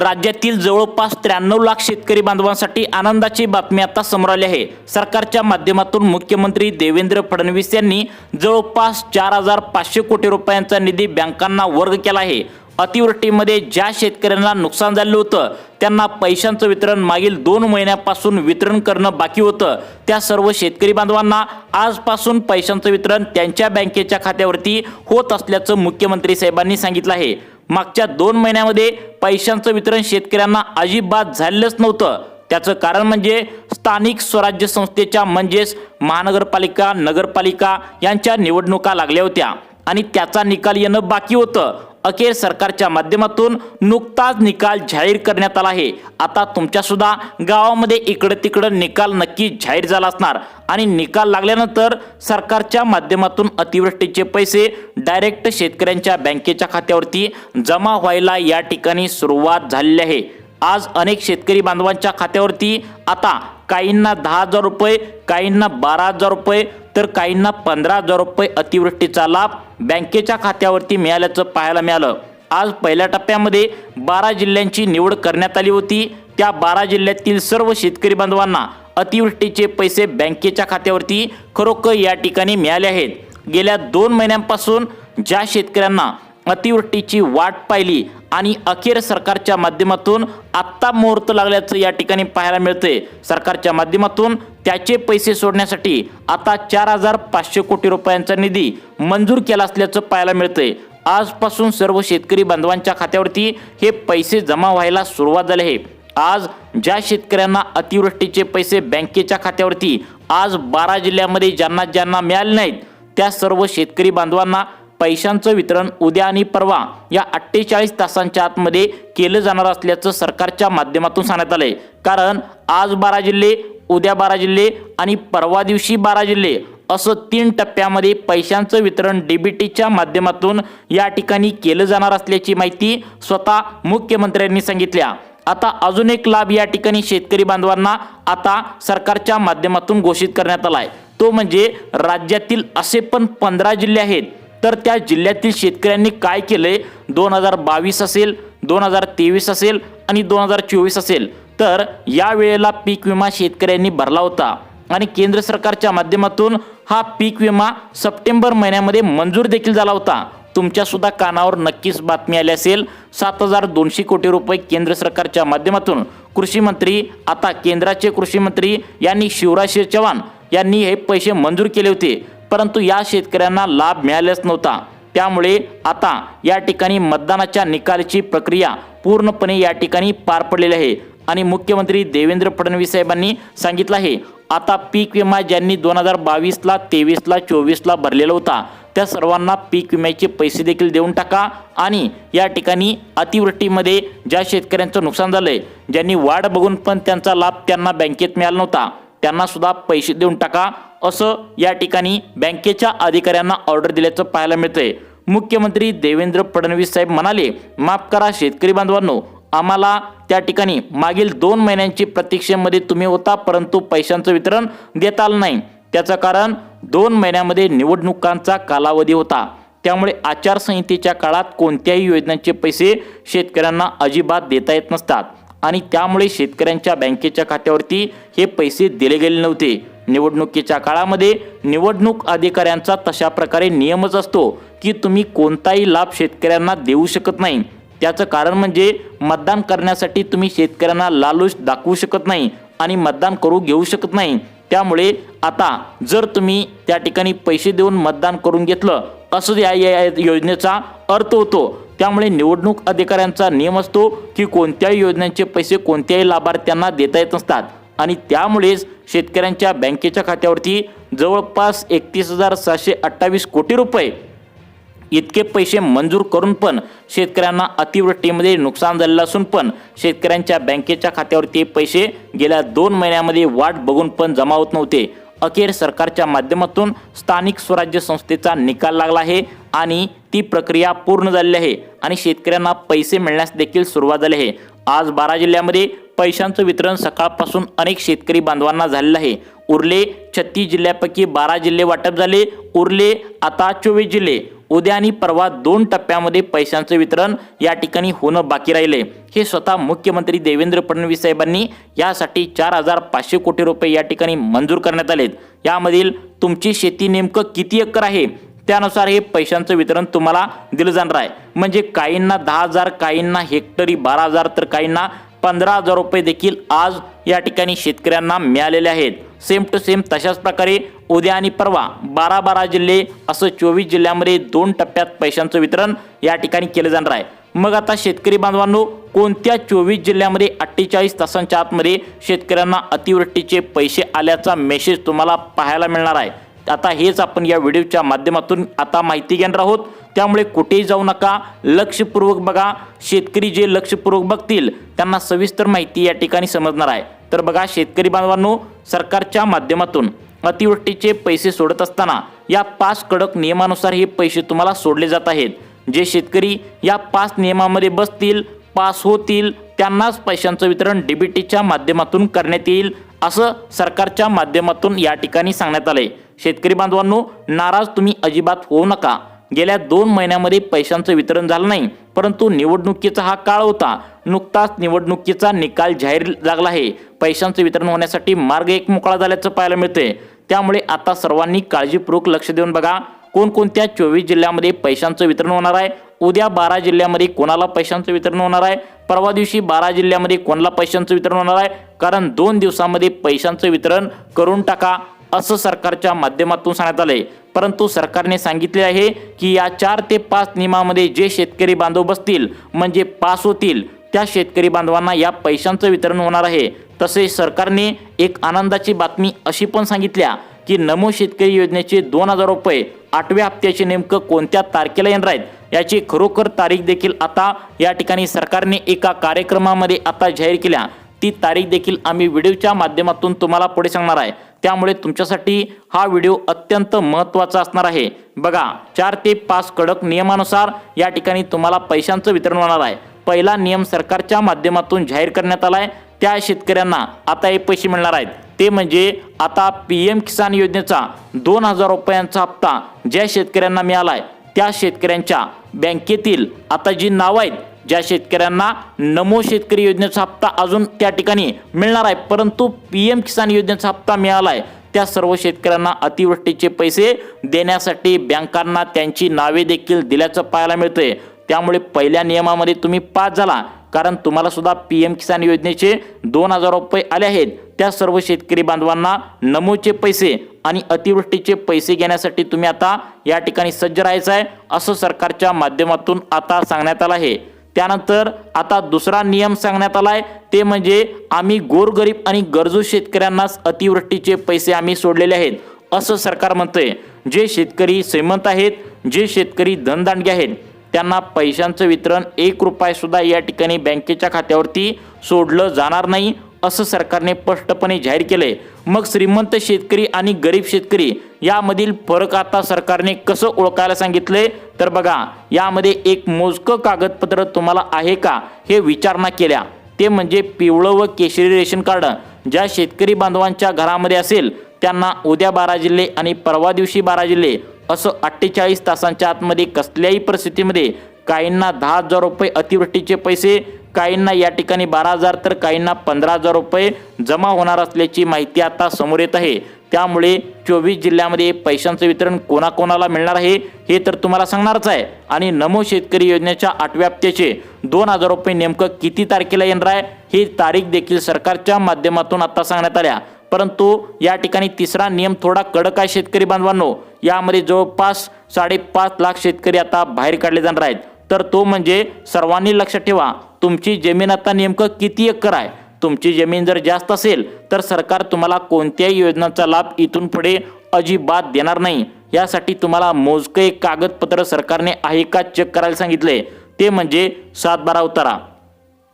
राज्यातील जवळपास 93 लाख शेतकरी बांधवांसाठी आनंदाची बातमी आता समोर आली आहे। सरकारच्या माध्यमातून मुख्यमंत्री देवेंद्र फडणवीस यांनी जवळपास 4500 कोटी रुपयांचा निधी बँकांना वर्ग केला आहे। अतिवृष्टीमध्ये ज्या शेतकऱ्यांना नुकसान झाले होतं त्यांना पैशांचं वितरण मागील 2 महिन्यापासून वितरण करणं बाकी होतं, त्या सर्व शेतकरी बांधवांना आजपासून पैशांचं वितरण त्यांच्या बँकेच्या खात्यावरती होत असल्याचं मुख्यमंत्री साहेबांनी सांगितलं आहे। मागच्या 2 महिन्यामध्ये पैशांचं वितरण शेतकऱ्यांना अजिबात झालेलंच नव्हतं। त्याचं कारण म्हणजे स्थानिक स्वराज्य संस्थेच्या म्हणजेच महानगरपालिका, नगरपालिका यांच्या निवडणुका लागल्या होत्या आणि त्याचा निकाल येणं बाकी होतं। अखेर सरकारच्या माध्यमातून नुकताच निकाल जाहीर करण्यात आला आहे। आता तुमच्या सुद्धा गावामध्ये इकडे तिकडे निकाल नक्की जाहीर झाला असणार आणि निकाल लागल्यानंतर सरकारच्या माध्यमातून अतिवृष्टीचे पैसे डायरेक्ट शेतकऱ्यांच्या बँकेच्या खात्यावरती जमा व्हायला या ठिकाणी सुरुवात झालेली आहे। आज अनेक शेतकरी बांधवांच्या खात्यावरती आता काहींना 10,000 रुपये, काहींना 12,000 रुपये तर काहींना 15,000 रुपये अतिवृष्टीचा लाभ बँकेच्या खात्यावरती मिळाल्याचं पाहायला मिळालं। आज पहिल्या टप्प्यामध्ये 12 जिल्ह्यांची निवड करण्यात आली होती। त्या 12 जिल्ह्यातील सर्व शेतकरी बांधवांना अतिवृष्टीचे पैसे बँकेच्या खात्यावरती खरोखर या ठिकाणी मिळाले आहेत। गेल्या 2 महिन्यांपासून ज्या शेतकऱ्यांना अतिवृष्टीची वाट पाहिली आणि अखेर सरकारच्या माध्यमातून आत्ता मुहूर्त लागल्याचं या ठिकाणी पाहायला मिळते। सरकारच्या माध्यमातून त्याचे पैसे सोडण्यासाठी आता 4500 कोटी रुपयांचा निधी मंजूर केला असल्याचं पाहायला मिळते। आजपासून सर्व शेतकरी बांधवांच्या खात्यावरती हे पैसे जमा व्हायला सुरुवात झाली आहे। आज ज्या शेतकऱ्यांना अतिवृष्टीचे पैसे बँकेच्या खात्यावरती आज 12 जिल्ह्यामध्ये ज्यांना मिळाले नाहीत त्या सर्व शेतकरी बांधवांना पैशांचं वितरण उद्या आणि परवा या 48 तासांच्या आतमध्ये केलं जाणार असल्याचं सरकारच्या माध्यमातून सांगण्यात आलंय। कारण आज 12 जिल्हे, उद्या 12 जिल्हे आणि परवा दिवशी 12 जिल्हे असं 3 टप्प्यामध्ये पैशांचं वितरण डीबीटीच्या माध्यमातून या ठिकाणी केलं जाणार असल्याची माहिती स्वतः मुख्यमंत्र्यांनी सांगितल्या। आता अजून एक लाभ या ठिकाणी शेतकरी बांधवांना आता सरकारच्या माध्यमातून घोषित करण्यात आलाय, तो म्हणजे राज्यातील असे पण 15 जिल्हे आहेत तर त्या जिल्ह्यातील शेतकऱ्यांनी काय केलंय 2022 असेल, 2023 असेल आणि 2024 असेल तर या वेळेला पीक विमा शेतकऱ्यांनी भरला होता आणि केंद्र सरकारच्या माध्यमातून हा पीक विमा सप्टेंबर महिन्यामध्ये मंजूर देखील झाला होता। तुमच्या सुद्धा कानावर नक्कीच बातमी आली असेल, 7200 कोटी रुपये केंद्र सरकारच्या माध्यमातून कृषी मंत्री, आता केंद्राचे कृषी मंत्री यांनी शिवराज सिंह चौहान यांनी हे पैसे मंजूर केले होते, परंतु या शेतकऱ्यांना लाभ मिळालाच नव्हता। त्यामुळे आता या ठिकाणी मतदानाच्या निकालाची प्रक्रिया पूर्णपणे या ठिकाणी पार पडलेली आहे आणि मुख्यमंत्री देवेंद्र फडणवीस साहेबांनी सांगितलं आहे आता पीक विमा ज्यांनी 2022 ला, 23 ला, 24 ला भरलेला होता त्या सर्वांना पीक विम्याचे पैसे देखील देऊन टाका आणि या ठिकाणी अतिवृष्टीमध्ये ज्या शेतकऱ्यांचं नुकसान झालंय, ज्यांनी वाढ बघून पण त्यांचा लाभ त्यांना बँकेत मिळाला नव्हता त्यांना सुद्धा पैसे देऊन टाका असं या ठिकाणी बँकेच्या अधिकाऱ्यांना ऑर्डर दिल्याचं पाहायला मिळतंय। मुख्यमंत्री देवेंद्र फडणवीस साहेब म्हणाले, माफ करा शेतकरी बांधवांनो, आम्हाला त्या ठिकाणी मागील 2 महिन्यांची प्रतीक्षेमध्ये तुम्ही होता परंतु पैशांचं वितरण देता आलं नाही। त्याचं कारण 2 महिन्यामध्ये निवडणुकांचा कालावधी होता, त्यामुळे आचारसंहितेच्या काळात कोणत्याही योजनांचे पैसे शेतकऱ्यांना अजिबात देता येत नसतात आणि त्यामुळे शेतकऱ्यांच्या बँकेच्या खात्यावरती हे पैसे दिले गेले नव्हते। निवडणुकीच्या काळामध्ये निवडणूक अधिकाऱ्यांचा तशा प्रकारे नियमच असतो की तुम्ही कोणताही लाभ शेतकऱ्यांना देऊ शकत नाही। त्याचं कारण म्हणजे मतदान करण्यासाठी तुम्ही शेतकऱ्यांना लालूच दाखवू शकत नाही आणि मतदान करू घेऊ शकत नाही। त्यामुळे आता जर तुम्ही त्या ठिकाणी पैसे देऊन मतदान करून घेतलं असं या योजनेचा अर्थ होतो। त्यामुळे निवडणूक अधिकाऱ्यांचा नियम असतो की कोणत्याही योजनांचे पैसे कोणत्याही लाभार्थ्यांना देता येत नसतात आणि त्यामुळेच शेतकऱ्यांच्या बँकेच्या खात्यावरती जवळपास 31,728 कोटी रुपये इतके पैसे मंजूर करून पण शेतकऱ्यांना अतिवृष्टीमध्ये नुकसान झालेलं असून पण शेतकऱ्यांच्या बँकेच्या खात्यावरती पैसे गेल्या 2 महिन्यामध्ये वाट बघून पण जमा होत नव्हते। अखेर सरकारच्या माध्यमातून स्थानिक स्वराज्य संस्थेचा निकाल लागला आहे आणि ती प्रक्रिया पूर्ण झालेली आहे आणि शेतकऱ्यांना पैसे मिळण्यास देखील सुरुवात झाली आहे। आज 12 जिल्ह्यामध्ये पैशांचं वितरण सकाळपासून अनेक शेतकरी बांधवांना झालेलं आहे। उरले 36 जिल्ह्यापैकी 12 जिल्हे वाटप झाले, उरले आता 24 जिल्हे। उद्या आणि परवा 2 टप्प्यामध्ये पैशांचे वितरण या ठिकाणी होणं बाकी राहिले। हे स्वतः मुख्यमंत्री देवेंद्र फडणवीस साहेबांनी यासाठी 4,500 कोटी रुपये या ठिकाणी मंजूर करण्यात आलेत। यामधील तुमची शेती नेमकं किती एकर आहे त्यानुसार हे पैशांचं वितरण तुम्हाला दिलं जाणार आहे। म्हणजे काहींना 10,000, काहींना हेक्टरी 12,000 तर काहींना 15,000 रुपये देखील आज या ठिकाणी शेतकऱ्यांना मिळालेले आहेत। सेम टू सेम तशाच प्रकारे उद्या आणि परवा 12 जिल्हे असं 24 जिल्ह्यामध्ये 2 टप्प्यात पैशांचं वितरण या ठिकाणी केलं जाणार आहे। मग आता शेतकरी बांधवांनो, कोणत्या 24 जिल्ह्यामध्ये 48 तासांच्या आतमध्ये शेतकऱ्यांना अतिवृष्टीचे पैसे आल्याचा मेसेज तुम्हाला पाहायला मिळणार आहे। आता हेच आपण या व्हिडिओच्या माध्यमातून आता माहिती घेणार आहोत। त्यामुळे कुठेही जाऊ नका, लक्षपूर्वक बघा। शेतकरी जे लक्षपूर्वक बघतील त्यांना सविस्तर माहिती या ठिकाणी समजणार आहे। तर बघा शेतकरी बांधवांनो, सरकारच्या माध्यमातून अतिवृष्टीचे पैसे सोडत असताना या 5 कडक नियमानुसार हे पैसे तुम्हाला सोडले जात आहेत। जे शेतकरी या 5 नियमांमध्ये बसतील, पास होतील, त्यांनाच पैशांचं वितरण डीबीटीच्या माध्यमातून करण्यात येईल असं सरकारच्या माध्यमातून या ठिकाणी सांगण्यात आले। शेतकरी बांधवांनो, नाराज तुम्ही अजिबात होऊ नका। गेल्या 2 महिन्यामध्ये पैशांचं वितरण झालं नाही, परंतु निवडणुकीचा हा काळ होता। नुकताच निवडणुकीचा निकाल जाहीर लागला आहे। पैशांचं वितरण होण्यासाठी मार्ग एक मोकळा झाल्याचं पाहायला मिळते। त्यामुळे आता सर्वांनी काळजीपूर्वक लक्ष देऊन बघा कोणकोणत्या 24 जिल्ह्यामध्ये पैशांचं वितरण होणार आहे। उद्या 12 जिल्ह्यामध्ये कोणाला पैशांचं वितरण होणार आहे, परवा दिवशी 12 जिल्ह्यामध्ये कोणाला पैशांचं वितरण होणार आहे। कारण 2 दिवसांमध्ये पैशांचं वितरण करून टाका असं सरकारच्या माध्यमातून सांगण्यात आले। परंतु सरकारने सांगितले आहे की या 4 ते 5 नियमामध्ये जे शेतकरी बांधव बसतील म्हणजे पास होतील त्या शेतकरी बांधवांना या पैशांचं वितरण होणार आहे। तसेच सरकारने एक आनंदाची बातमी अशी पण सांगितल्या की नमो शेतकरी योजनेचे 2,000 रुपये 8व्या हप्त्याचे नेमकं कोणत्या तारखेला येणार आहेत याची खरोखर तारीख देखील आता या ठिकाणी सरकारने एका कार्यक्रमामध्ये आता जाहीर केल्या। ती तारीख देखील आम्ही व्हिडिओच्या माध्यमातून तुम्हाला पुढे सांगणार आहे। त्यामुळे तुमच्यासाठी हा व्हिडिओ अत्यंत महत्त्वाचा असणार आहे। बघा 4 ते 5 कडक नियमानुसार या ठिकाणी तुम्हाला पैशांचं वितरण होणार आहे। पहिला नियम सरकारच्या माध्यमातून जाहीर करण्यात आलाय, त्या शेतकऱ्यांना आता हे पैसे मिळणार आहेत। ते म्हणजे आता PM किसान योजनेचा 2,000 रुपयांचा हप्ता ज्या शेतकऱ्यांना मिळालाय त्या शेतकऱ्यांच्या बँकेतील आता जी नावं आहेत, ज्या शेतकऱ्यांना नमो शेतकरी योजनेचा हप्ता अजून त्या ठिकाणी मिळणार आहे परंतु PM किसान योजनेचा हप्ता मिळालाय त्या सर्व शेतकऱ्यांना अतिवृष्टीचे पैसे देण्यासाठी बँकांना त्यांची नावे देखील दिल्याचं पाहायला मिळतंय। त्यामुळे पहिल्या नियमामध्ये तुम्ही पास झाला, कारण तुम्हाला सुद्धा PM किसान योजनेचे 2,000 रुपये आले आहेत। त्या सर्व शेतकरी बांधवांना नमोचे पैसे आणि अतिवृष्टीचे पैसे घेण्यासाठी तुम्ही आता या ठिकाणी सज्ज राहायचं आहे असं सरकारच्या माध्यमातून आता सांगण्यात आलं आहे। त्यानंतर आता दुसरा नियम सांगण्यात आलाय, ते म्हणजे आम्ही गोरगरीब आणि गरजू शेतकऱ्यांनाच अतिवृष्टीचे पैसे आम्ही सोडलेले आहेत असं सरकार म्हणतंय। जे शेतकरी श्रीमंत आहेत, जे शेतकरी धनदांडगे आहेत त्यांना पैशांचं वितरण 1 रुपया सुद्धा या ठिकाणी बँकेच्या खात्यावरती सोडलं जाणार नाही असं सरकारने स्पष्टपणे जाहीर केलंय। मग श्रीमंत शेतकरी आणि गरीब शेतकरी यामधील फरक आता सरकारने कसं ओळखायला सांगितलंय, तर बघा यामध्ये एक मोजकं कागदपत्र तुम्हाला आहे का हे विचारणा केल्या। ते म्हणजे पिवळं व केशरी रेशन कार्ड ज्या शेतकरी बांधवांच्या घरामध्ये असेल त्यांना उद्या 12 जिल्हे आणि परवा दिवशी 12 जिल्हे असं 48 तासांच्या आतमध्ये कसल्याही परिस्थितीमध्ये काहींना 10,000 रुपये अतिवृष्टीचे पैसे, काहींना या ठिकाणी 12,000 तर काहींना 15,000 रुपये जमा होणार असल्याची माहिती आता समोर येत आहे। त्यामुळे 24 जिल्ह्यामध्ये पैशांचं वितरण कोणाकोणाला मिळणार आहे हे तर तुम्हाला सांगणारच आहे। आणि नमो शेतकरी योजनेच्या 8व्या हप्त्याचे 2,000 रुपये नेमकं किती तारखेला येणार आहे ही तारीख देखील सरकारच्या माध्यमातून आता सांगण्यात आल्या। परंतु या ठिकाणी तिसरा नियम थोडा कडक आहे शेतकरी बांधवांनो। यामध्ये जवळपास 5.5 लाख शेतकरी आता बाहेर काढले जाणार आहेत। तर तो म्हणजे सर्वांनी लक्षात ठेवा, तुमची जमीन आता नेमकं किती एकर आहे। तुमची जमीन जर जास्त असेल तर सरकार तुम्हाला कोणत्याही योजनांचा लाभ इथून पुढे अजिबात देणार नाही। यासाठी तुम्हाला मोजके एक कागदपत्र सरकारने आहे का चेक करायला सांगितले, ते म्हणजे 7/12 उतारा।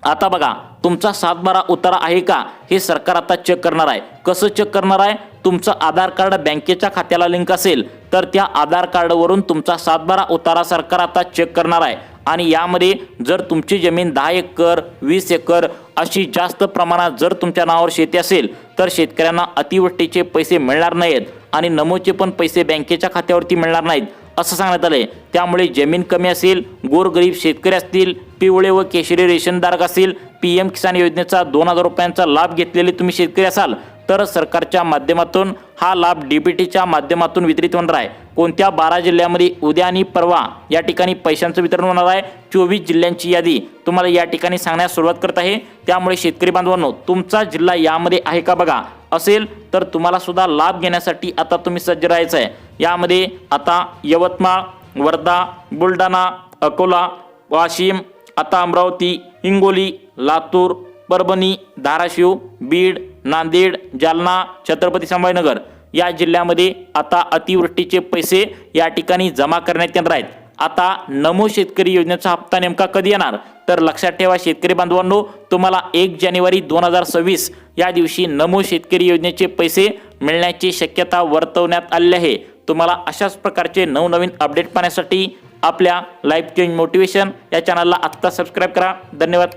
आता बघा तुमचा 7/12 उतारा आहे का हे सरकार आता चेक करणार आहे। कसं चेक करणार आहे, तुमचं आधार कार्ड बँकेच्या खात्याला लिंक असेल तर त्या आधार कार्डवरून तुमचा 7/12 उतारा सरकार आता चेक करणार आहे। आणि यामध्ये जर तुमची जमीन 10 एकर 20 एकर अशी जास्त प्रमाणात जर तुमच्या नावावर शेती असेल तर शेतकऱ्यांना अतिवृष्टीचे पैसे मिळणार नाहीत आणि नमोचे पण पैसे बँकेच्या खात्यावरती मिळणार नाहीत असं सांगण्यात आलंय। त्यामुळे जमीन कमी असेल, गोरगरीब शेतकरी असतील, पिवळे व केशरी रेशनधारक असतील, PM किसान योजनेचा 2000 रुपयांचा लाभ घेतलेले तुम्ही शेतकरी असाल तर सरकारच्या माध्यमातून हा लाभ DBTच्या माध्यमातून वितरित होणार आहे। कोणत्या 12 जिल्ह्यामध्ये उद्या आणि परवा या ठिकाणी पैशांचं वितरण होणार आहे, 24 जिल्ह्यांची यादी तुम्हाला या ठिकाणी सांगण्यास सुरुवात करत आहे। त्यामुळे शेतकरी बांधवांनो, तुमचा जिल्हा यामध्ये आहे का बघा, असेल तर तुम्हाला सुद्धा लाभ घेण्यासाठी आता तुम्ही सज्ज राहायचं आहे। यामध्ये आता यवतमाळ, वर्धा, बुलढाणा, अकोला, वाशिम, आता अमरावती, हिंगोली, लातूर, परभणी, धाराशिव, बीड, नांदेड, जालना, छत्रपती संभाजीनगर या जिल्ह्यामध्ये आता अतिवृष्टीचे पैसे या ठिकाणी जमा करण्यात येणार आहेत। आता नमो शेतकरी योजनेचा हप्ता नेमका कधी येणार तर लक्षात ठेवा शेतकरी बांधवांनो, तुम्हाला 1 जानेवारी 2026 या दिवशी नमो शेतकरी योजनेचे पैसे मिळण्याची शक्यता वर्तवण्यात आली आहे। तुम्हाला अशाच प्रकारचे नवनवीन अपडेट पाहण्यासाठी आपल्या लाईफ चेंज मोटिवेशन या चॅनलला आत्ता सबस्क्राईब करा। धन्यवाद।